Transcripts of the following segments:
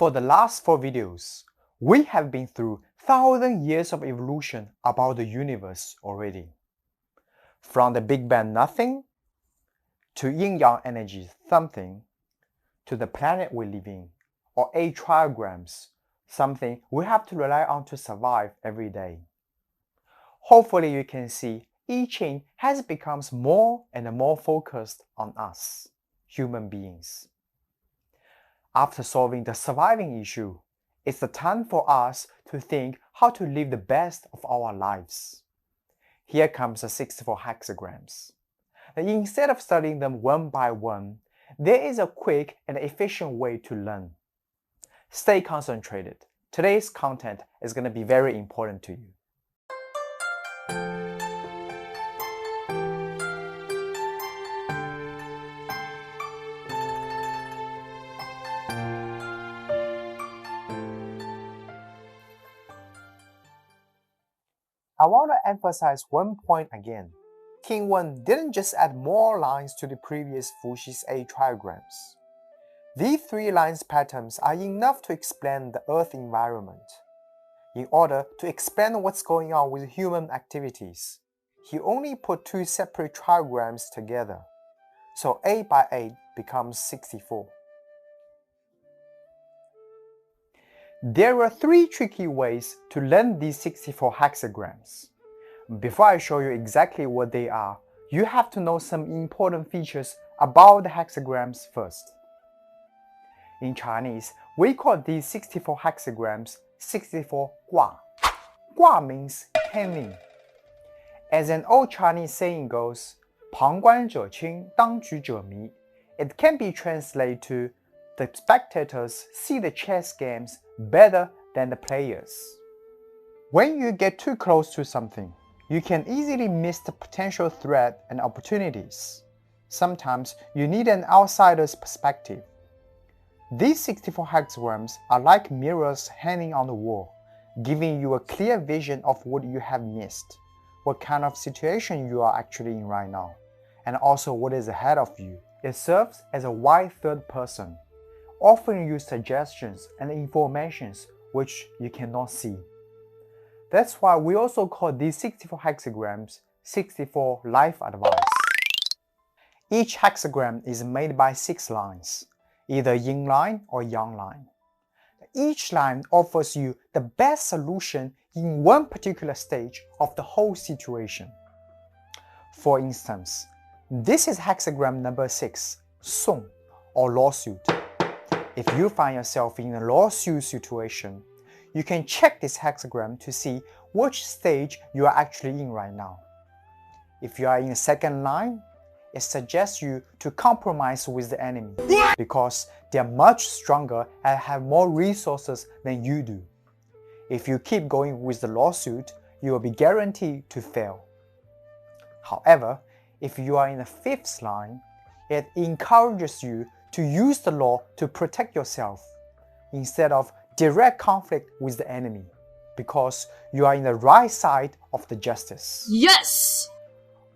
For the last 4 videos, we have been through 1,000 years of evolution about the universe already. From the Big Bang nothing, to yin-yang energy something, to the planet we live in, or 8 trigrams, something we have to rely on to survive every day. Hopefully you can see I-Ching has become more and more focused on us, human beings. After solving the surviving issue, it's the time for us to think how to live the best of our lives. Here comes the 64 hexagrams. Instead of studying them one by one, there is a quick and efficient way to learn. Stay concentrated. Today's content is going to be very important to you. I want to emphasize one point again. King Wen didn't just add more lines to the previous Fushi's 8 trigrams. These 3 lines patterns are enough to explain the Earth environment. In order to explain what's going on with human activities, he only put 2 separate trigrams together. So 8 by 8 becomes 64. There are 3 tricky ways to learn these 64 hexagrams. Before I show you exactly what they are, you have to know some important features about the hexagrams first. In Chinese, we call these 64 hexagrams 64 gua. Gua means hanging. As an old Chinese saying goes, 旁观者清，当局者迷. It can be translated to the spectators see the chess games better than the players. When you get too close to something, you can easily miss the potential threat and opportunities. Sometimes you need an outsider's perspective. These 64 hexagrams are like mirrors hanging on the wall, giving you a clear vision of what you have missed, what kind of situation you are actually in right now, and also what is ahead of you. It serves as a wide third person, offering you suggestions and informations which you cannot see. That's why we also call these 64 hexagrams 64 life advice. Each hexagram is made by 6 lines, either yin line or yang line. Each line offers you the best solution in one particular stage of the whole situation. For instance, this is hexagram number 6, Song, or lawsuit. If you find yourself in a lawsuit situation, you can check this hexagram to see which stage you are actually in right now. If you are in the second line, it suggests you to compromise with the enemy because they are much stronger and have more resources than you do. If you keep going with the lawsuit, you will be guaranteed to fail. However, if you are in the 5th line, it encourages you to use the law to protect yourself instead of direct conflict with the enemy because you are in the right side of the justice. Yes!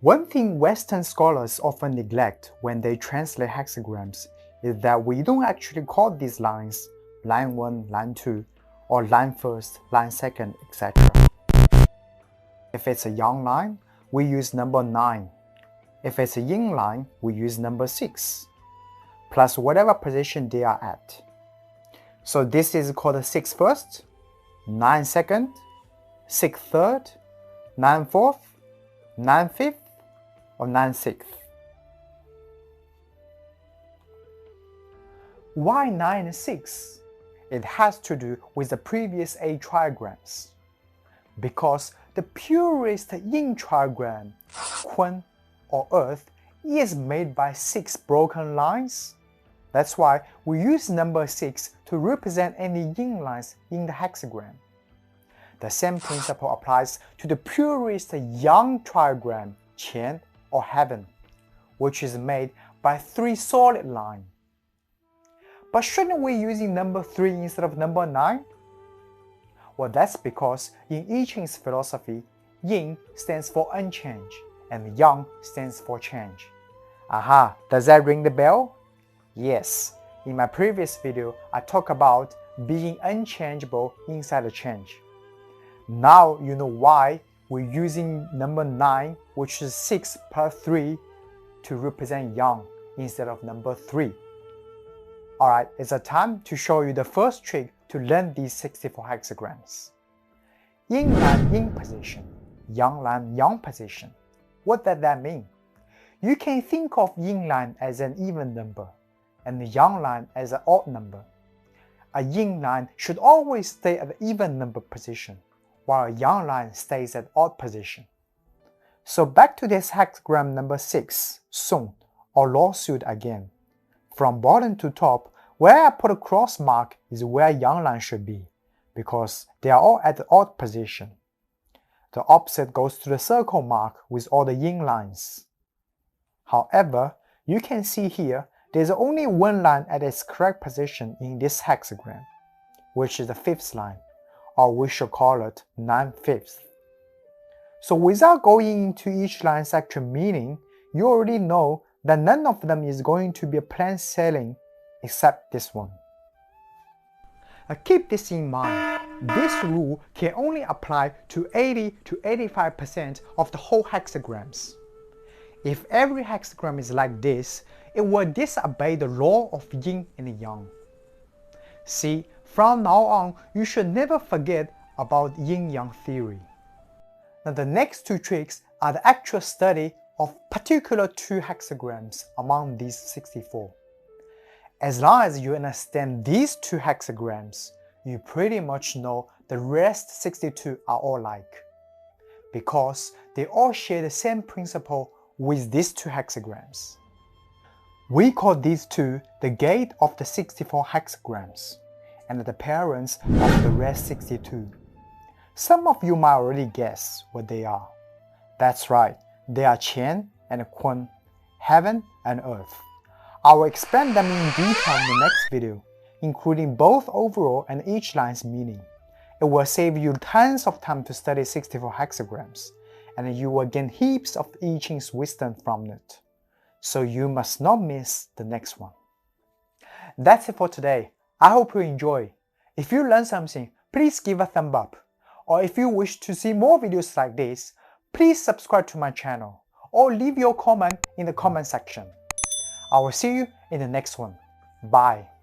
One thing Western scholars often neglect when they translate hexagrams is that we don't actually call these lines line 1, line 2, or line 1st, line 2nd, etc. If it's a yang line, we use number 9. If it's a yin line, we use number 6, plus whatever position they are at. So this is called a 6 first, 9 second, 6 third, 9 fourth, 9 fifth, or 9 sixth. Why 9 and 6? It has to do with the previous 8 trigrams. Because the purest yin trigram, Kun, or Earth, is made by 6 broken lines. That's why we use number 6 to represent any yin lines in the hexagram. The same principle applies to the purest yang trigram, Qian, or Heaven, which is made by 3 solid lines. But shouldn't we use number 3 instead of number 9? Well, that's because in I-Ching's philosophy, yin stands for unchange and yang stands for change. Aha, does that ring the bell? Yes, in my previous video, I talked about being unchangeable inside the change. Now you know why we're using number 9, which is 6 plus 3, to represent yang instead of number 3. Alright, it's a time to show you the first trick to learn these 64 hexagrams. Yin Lan Yin position, Yang Lan Yang position. What does that mean? You can think of Yin line as an even number and the Yang line as an odd number. A Yin line should always stay at the even number position, while a Yang line stays at odd position. So back to this hexagram number 6, Song, or lawsuit again. From bottom to top, where I put a cross mark is where Yang line should be, because they are all at the odd position. The opposite goes to the circle mark with all the Yin lines. However, you can see here, there's only one line at its correct position in this hexagram, which is the 5th line, or we should call it 9/5. So without going into each line's actual meaning, you already know that none of them is going to be a plain sailing except this one. Keep this in mind, this rule can only apply to 80 to 85% of the whole hexagrams. If every hexagram is like this, it will disobey the law of yin and yang. See, from now on, you should never forget about yin-yang theory. Now the next 2 tricks are the actual study of particular 2 hexagrams among these 64. As long as you understand these 2 hexagrams, you pretty much know the rest 62 are all like, because they all share the same principle with these 2 hexagrams. We call these 2 the gate of the 64 hexagrams and the parents of the rest 62. Some of you might already guess what they are. That's right, they are Qian and Kun, heaven and earth. I will explain them in detail in the next video, including both overall and each line's meaning. It will save you tons of time to study 64 hexagrams, and you will gain heaps of I-Ching's wisdom from it. So you must not miss the next one. That's it for today. I hope you enjoy. If you learned something, please give a thumb up. Or if you wish to see more videos like this, please subscribe to my channel or leave your comment in the comment section. I will see you in the next one. Bye.